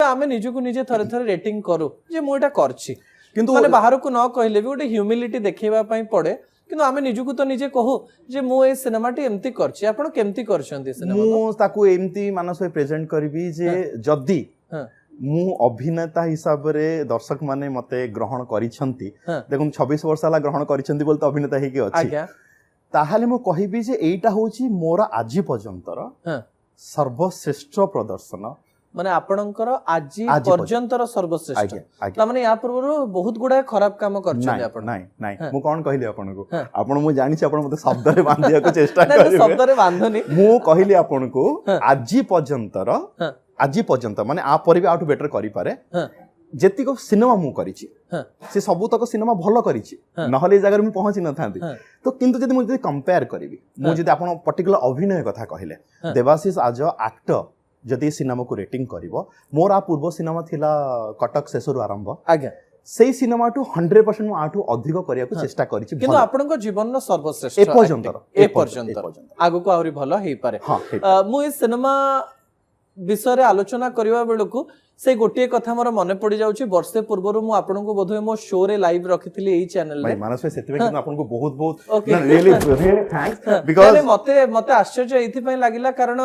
आमे निजको निजे थरे थरे रेटिंग करू जे मु एटा करछि किंतु माने बाहर को न कहले भी गोटे ह्यूमिलिटी देखैबा पई पड़े किंतु आमे निजको तो निजे कहू जे मु ए सिनेमाटी एम्ति करछि आपण केम्ति करछन्ती सिनेमा मु ताकू एम्ति मानस प्रेजेंट करबी जे जदी मु अभिनेता हिसाब रे दर्शक माने मते ग्रहण करिसंती देखुन 26 वर्ष वाला ग्रहण करिसंती बोलते अभिनेता हे के अछि ताहाले मु कहिबी जे एटा होची मोर आजि पर्यंतर सर्वश्रेष्ठ प्रदर्शन माने आपणकर आजि पर्यंतर सर्वश्रेष्ठ त माने या पूर्व बहुत गुडा खराब काम करछन आपण नाही नाही मु कोन कहिली आपण को आपण मु जानि छी आपण मते शब्द रे बांधिया को चेष्टा करिवे शब्द रे बांधनी मु कहिली आपण को आजि पर्यंतर आजि पर्यंत माने आ पर भी आउट बेटर करि पारे जेति को सिनेमा मु करिछि से सबु तक सिनेमा भलो करिछि नहले ए जगह मु पहुंची न थांती तो किंतु जदि मु जदि कंपेयर करिवि मु जदि आपण पर्टिकुलर अभिनय कथा कहिले देवाशीष आज एक्टर जदि सिनेमा को रेटिंग करिवो मोर आ पूर्व सिनेमा थिला कटक शेषरु आरंभ आज्ञा सेही सिनेमा टू 100% मु आठू अधिक करिया को चेष्टा करिछि किंतु आपनक जीवन न सर्वश्रेष्ठ ए पर्यंत आगु को आउरी भलो हेई पारे मु ए सिनेमा विषय आलोचना करबा बेलकू से गोटे कथा मोर मन पड़ी जाउची वर्षे पूर्वरु मु आपनको बोधवे मो शो रे लाइव रखिथिली एई चैनल रे मानस भाई सेतिबे कि आपनको बहुत बहुत रियली थैंक्स बिकॉज़ मते आश्चर्य एथि पई लागिला कारण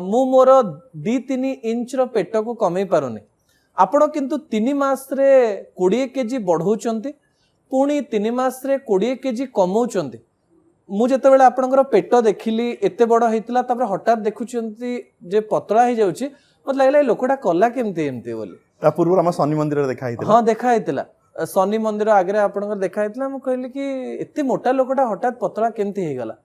मु मोर 2-3 इंच रो पेट को कमै पारुनी आपण किंतु 3 मास रे 20 केजी बढ़ौचंती पुणी 3 मास रे 20 केजी कमौचंती मु जते बेले आपनकर पेट देखिली एते बड़ हेतिला तापर हठात देखुचंती जे पतला हे जाउची मत लागला लोकटा कला केमते एमते बोली ता पूर्व हम शनि मंदिर रे देखा हेतिला हां देखा हेतिला शनि मंदिर आगरे आपनकर देखा हेतिला मु कहली कि एते मोटा लोकटा हठात पतला केमते हे गला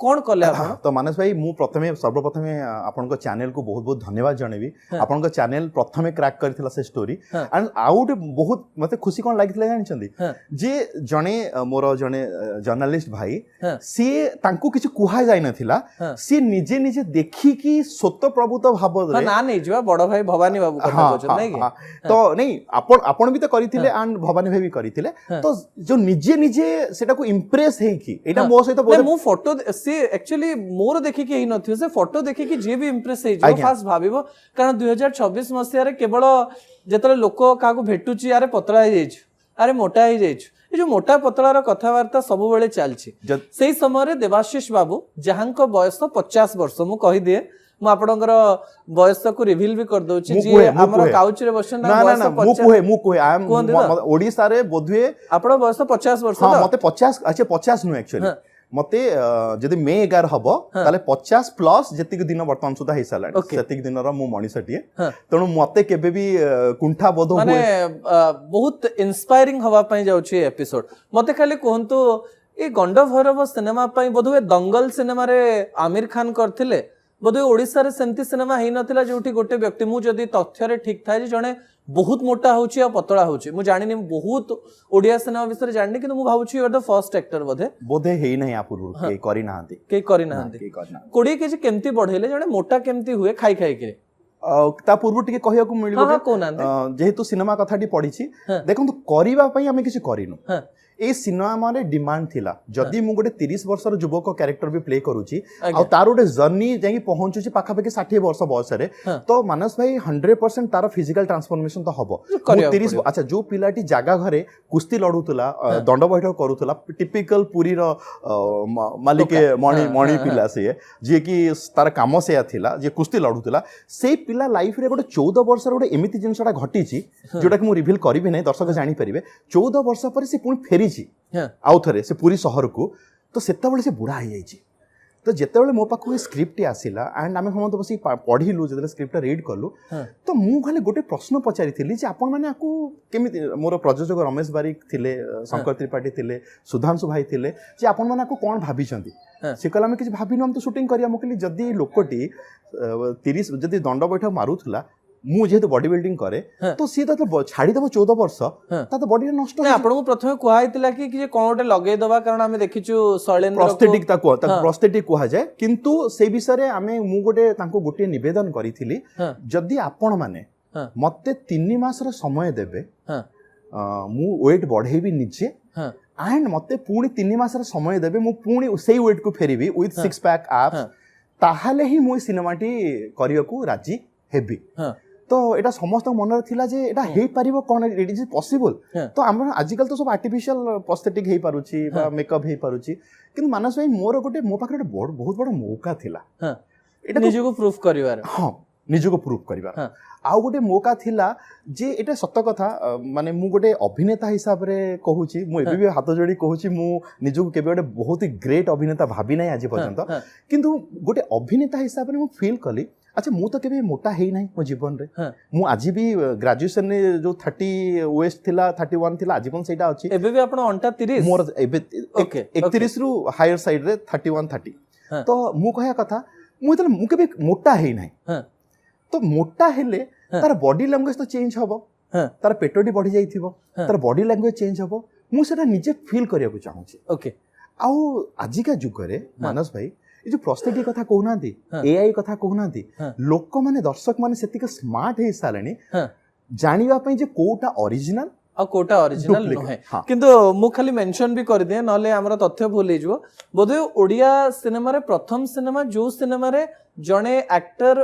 कोन कले आपण तो मानस भाई मु प्रथमे सर्वप्रथमे आपनको चैनल को बहुत बहुत धन्यवाद जणेबी आपनको चैनल प्रथमे क्रैक करथिला से स्टोरी एंड आउट बहुत मते खुशी कोन लागितला जानि छंदी जे जणे मोर जणे जर्नलिस्ट भाई सी तांको किछ कुहा जाय नथिला सी निजे निजे देखि कि सत्य प्रभुत भाव रे ना नै जवा बड़ भाई भवानी बाबू कथा कहछन नै कि तो नै आपण भी तो करिथिले एंड भवानी भाई भी करिथिले तो जो निजे निजे सेटा को इंप्रेस हे कि एटा मो सहित बहुत मु फोटो से एक्चुअली मोर देखि के ही नथियो से फोटो देखि कि जे भी इंप्रेस हे जो फास्ट भाबिबो कारण 2026 मसिया रे केवल जेतले लोक का को भेटुची यारे पतला हे जाइछ अरे मोटा हे जाइछ ए जो मोटा पतला रो कथावार्ता सब बेले चलछि सेही समय रे देवाशीष बाबू जहांको बयस 50 वर्ष मु कहि दिए मु आपनकर बयस को रिवील भी कर दोछि जे हमर काउच रे बसन ना ना मु कोहे आई एम ओडिसा रे बोधवे आपन बयस 50 वर्ष हां मते 50 अच्छा 50 नु एक्चुअली मते जदि मे 11 हबो ताले 50 प्लस जति दिन वर्तमान सुधा हे साला जति दिन रो मु मणिसटिए तणु मते केबे भी कुंठा बोध होय माने बहुत इंस्पायरिंग हवा पई जाउची एपिसोड मते खाली कोहंतु ए गंड भैरव सिनेमा पई बोधवे दंगल सिनेमा रे आमिर खान करथिले बोधवे ओडिसा रे सेंती सिनेमा हे नथिला जोठी गोटे व्यक्ति मु जदी तथ्य रे ठीक थाय जे जणे बहुत मोटा होची आ पतला होची मु जानिनी बहुत ओडिया सिनेमा विषय जानिनी किंतु मु भाबुची you are the first actor बोधे हेई नाही आपुरु के करि नाहंती के करि नाहंती 20 केजी केमती बढ़ेले जणे मोटा केमती हुए खाई खाई के ता पूर्व टिके कहिया को मिलिबो जेहेतु सिनेमा कथाटी पढिछि देखंतु करिबा पई हमें किछ करिनु ए सिनेमा रे डिमांड थिला जदी मु गोटे 30 वर्षर युवक कैरेक्टर भी प्ले करूची आ तार गोटे जर्नी जाई पहुंचुची पाखा पाखी 60 वर्ष बयस रे तो मानस भाई 100% तार फिजिकल ट्रांसफॉर्मेशन तो हबो 30 अच्छा जो पिलाटी जागा घरे कुश्ती लडुतला दंड बैठक करूतला टिपिकल पुरी रो मालिक मणि पिला से जे कि तार काम से थिला जे कुश्ती लडुतला से पिला लाइफ रे गोटे 14 वर्षर गोटे एमिति जिंसटा घटिची जोटा कि मु रिवील करबी नै दर्शक जानि परिबे 14 वर्ष पर से पुनी फेरी आउ थे से पूरी शहर को तो सेता से बुढ़ा हो जाइए तो जिते बड़े मो पाखु स्क्रिप्ट आसिला एंड आम समस्त बस पढ़िलु जो स्क्रिप्ट रीड कलु तो मु खाली गोटे प्रश्न पचारि आपण मैंने केमी मोर प्रयोजक रमेश बारिक थिले शंकर त्रिपाठी थिले सुधांशु भाई थिले जे आपण मैंने कौन भाभी से कहला आम किसी भाविनु हम तो शूटिंग करिया मु कहली जदी लोकटी 30 जदी दंड बैठक मारुथला मु जेहेतु बॉडी बिल्डिंग करे तो सी तो छाड़ी देबो 14 वर्ष ता तो बॉडी नष्ट नै आपन को प्रथमे कुहा हितला कि जे कोनोटे लगे दबा कारण हमें देखिछु शैलेंद्र प्रोस्थेटिक ता को प्रोस्थेटिक कुहा जाय किंतु से विषय रे हमें मु गोटे तांको गोटे निवेदन करिथिली जदी आपण माने मते 3 मास रे समय देबे मु वेट बढ़ेबी नीचे एंड मते पूणी 3 मास रे समय देबे मु पूणी सेही वेट को फेरिबी विथ 6 पैक एब्स ताहाले ही मु सिनेमाटी करियको राजी हेबी तो एटा समस्त मन थिला जे एटा हेई परिबो कोन इट इज पॉसिबल तो हम आजिकल तो सब आर्टिफिशियल प्रोस्थेटिक हेई पारुची बा मेकअप हेई पारुची किंतु मानस भाई मोर गोटे मो पाखरे बहुत बड़ मौका थिला एटा निजो को प्रूफ करिवार हां निजो को प्रूफ करिवार आउ गोटे मौका थिला जे एटा सत्य कथा माने मु गोटे अभिनेता हिसाब रे कहूची मु एबे भी हाथ जोड़ी कहूची मु निजो को केबे गोटे बहुत ही ग्रेट अभिनेता भाबी नै आज पर्यंत किंतु गोटे अभिनेता हिसाब रे मु फील कली अच्छा मु तो केबे मोटा हेई नै मो जीवन रे मु आज भी ग्रेजुएशन रे जो 30 वेस्ट थिला 31 थिला आज पण सेटा अछि एबे भी आपण अंटा 30 मोर एबे 31 रु हायर साइड रे 31 30 तो मु कहया कथा मु तले मु केबे मोटा हेई नै तो मोटा हेले तार बॉडी लैंग्वेज तो चेंज हबो तार पेटोडी बढ़ी जाइथिबो तार बॉडी लैंग्वेज चेंज हबो मु सेटा निजे फील करिया को चाहू छी ओके आउ आजिका जुग रे मानस भाई ए जो प्रोस्थेटिक कथा कहउनांती एआई कथा कहउनांती लोक माने दर्शक माने सेतिक स्मार्ट हे सालेनी जानिबा पई जे कोटा ओरिजिनल आ कोटा ओरिजिनल नहे किंतु मु खाली मेंशन भी कर दे नले हमरा तथ्य भूल हिजो बोधे ओडिया सिनेमा रे प्रथम सिनेमा जो सिनेमा रे जणे एक्टर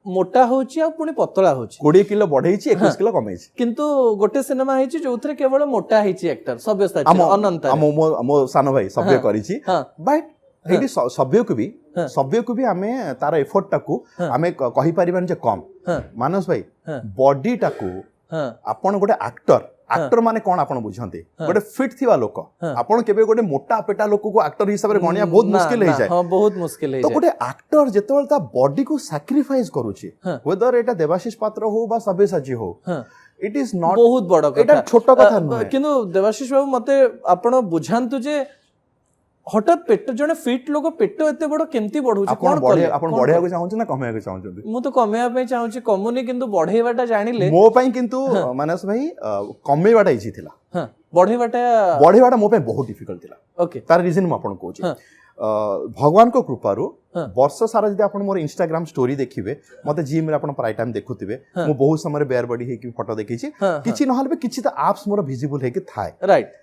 मोटा होची आ पुनी पतला होची 20 किलो बढ़ेची 21 किलो कमेची किंतु गोटे सिनेमा हेची जोथरे केवल मोटा हेची एक्टर सभ्यसाची अनंत मो सानो भाई सभ्य करिची बट एटी सभ्य को भी आमे तार एफर्ट टाकू आमे कहि परिबान जे कम मानस भाई बॉडी टाकू आपण गोटे एक्टर माने कोन आपण बुझंती गोटे फिट थिवा लोक आपण केबे गोटे मोटा पेटा लोक को एक्टर हिसाब रे गणिया बहुत मुश्किल हे जाय हां बहुत मुश्किल हे तो गोटे एक्टर जेतोल ता बॉडी को सैक्रिफाइस करूची वेदर एटा देवाशीष पात्र हो बा सब्यसाची हो इट इज नॉट बहुत बड़ कथा एटा छोट कथा न किंतु देवाशीष बाबू मते आपण बुझांतु जे हठात पेट जने फिट लोक पेट एते बड़ केमती बढ़ुची कोन बढे आपण बढ़िया को चाहू ना कमेया को चाहू मु तो कमेया पे चाहू छी कमुनी किंतु बढ़ेवाटा जानिले मो पई किंतु मानस भाई कमेवाटा इजी थिला हां बढ़ेवाटा मो पे बहुत डिफिकल्ट थिला ओके तार रीजन म आपण कहू छी भगवान को कृपारु वर्ष सारा जदि आपण मोर इंस्टाग्राम स्टोरी देखिबे मते जिम रे आपण प्राय टाइम देखुथिबे मु बहुत समय बेयर बॉडी हे कि फोटो देखि छी किछि नहले बे किछि त एप्स मोर विजिबल हे कि थाए राइट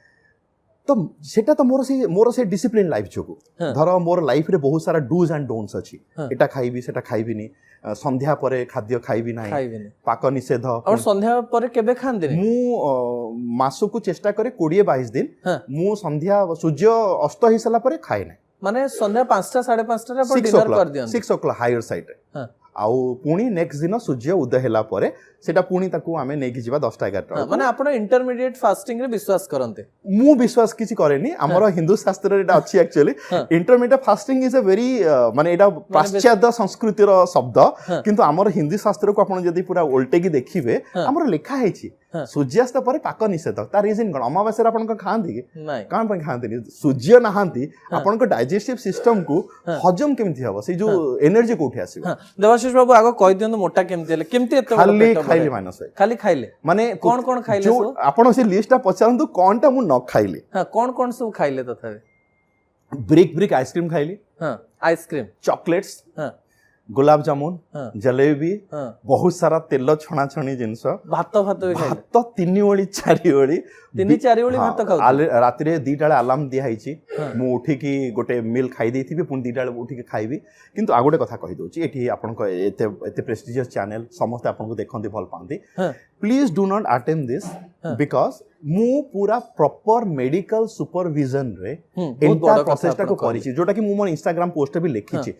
तो सेटा तो मोर से डिसिप्लिन लाइफ जोगु धर मोर लाइफ रे बहुत सारा डूज एंड डोंट्स अछि एटा खाइबी सेटा खाइबिनी संध्या परे खाद्य खाइबी नाही पाक निषेध और संध्या परे केबे खांदे मु मासु को चेष्टा करे 20 22 दिन मु संध्या सूर्य अस्त हि सला परे खाइ नाही माने संध्या 5टा 5:30 रे अपन डिनर कर दियन 6 o'clock हायर साइड रे आउ पुणी नेक्स्ट दिन सूर्य उदय होला परे सेटा पुणी ताकू आमे नेकी जिबा 10टा 11टा माने आपण इंटरमीडिएट फास्टिंग रे विश्वास करनते मु विश्वास किछि करेनी हमर हिंदू शास्त्र रे एटा अछि actually intermediate fasting is a very माने एटा पाश्चात्य संस्कृति रो शब्द किंतु हमर हिंदी शास्त्र को आपण जदी पूरा उल्टे की देखिबे हमर लेखा हेछि सूर्यास्त परे पाक निषेध ता रीजन कोन अमावास्या रे आपण को खांती कि नै कान पे खांती सूर्य नहांती आपण को डाइजेस्टिव सिस्टम को हजम केमथि हबो से जो एनर्जी कोठी आसीबो देवाशीष बाबू आगो कहि दियन मोटा केमथि हले केमथि एते खाली खाइली मानस खाली खाइले माने कोन खाइले जो आपण से लिस्टटा पचारंतु कोनटा मु न खाइली हां कोन सब खाइले तथारे ब्रिक आइसक्रीम खाइली हां आइसक्रीम चॉकलेट्स हां गुलाब जामुन जलेबी बहुत सारा तेल छणा छणी जिंस भात भी खाइले भात 3 ओळी 4 ओळी 3-4 ओळी भात खाउ रात रे 2टा बेले अलार्म दिया हिची मु उठी की गोटे मील खाइ देथिबे पुन 2टा बेले उठी की खाइबी किंतु आ गोटे कथा कहि दोची एठी आपन को एते प्रेस्टिजियस चैनल समस्त आपन को देखंती भल पांती please do not attempt this because मु पूरा प्रॉपर मेडिकल सुपरविजन रे एंटायर प्रोसेस टा को करिछि जोटा कि मु मोर इंस्टाग्राम पोस्ट भी लिखिछि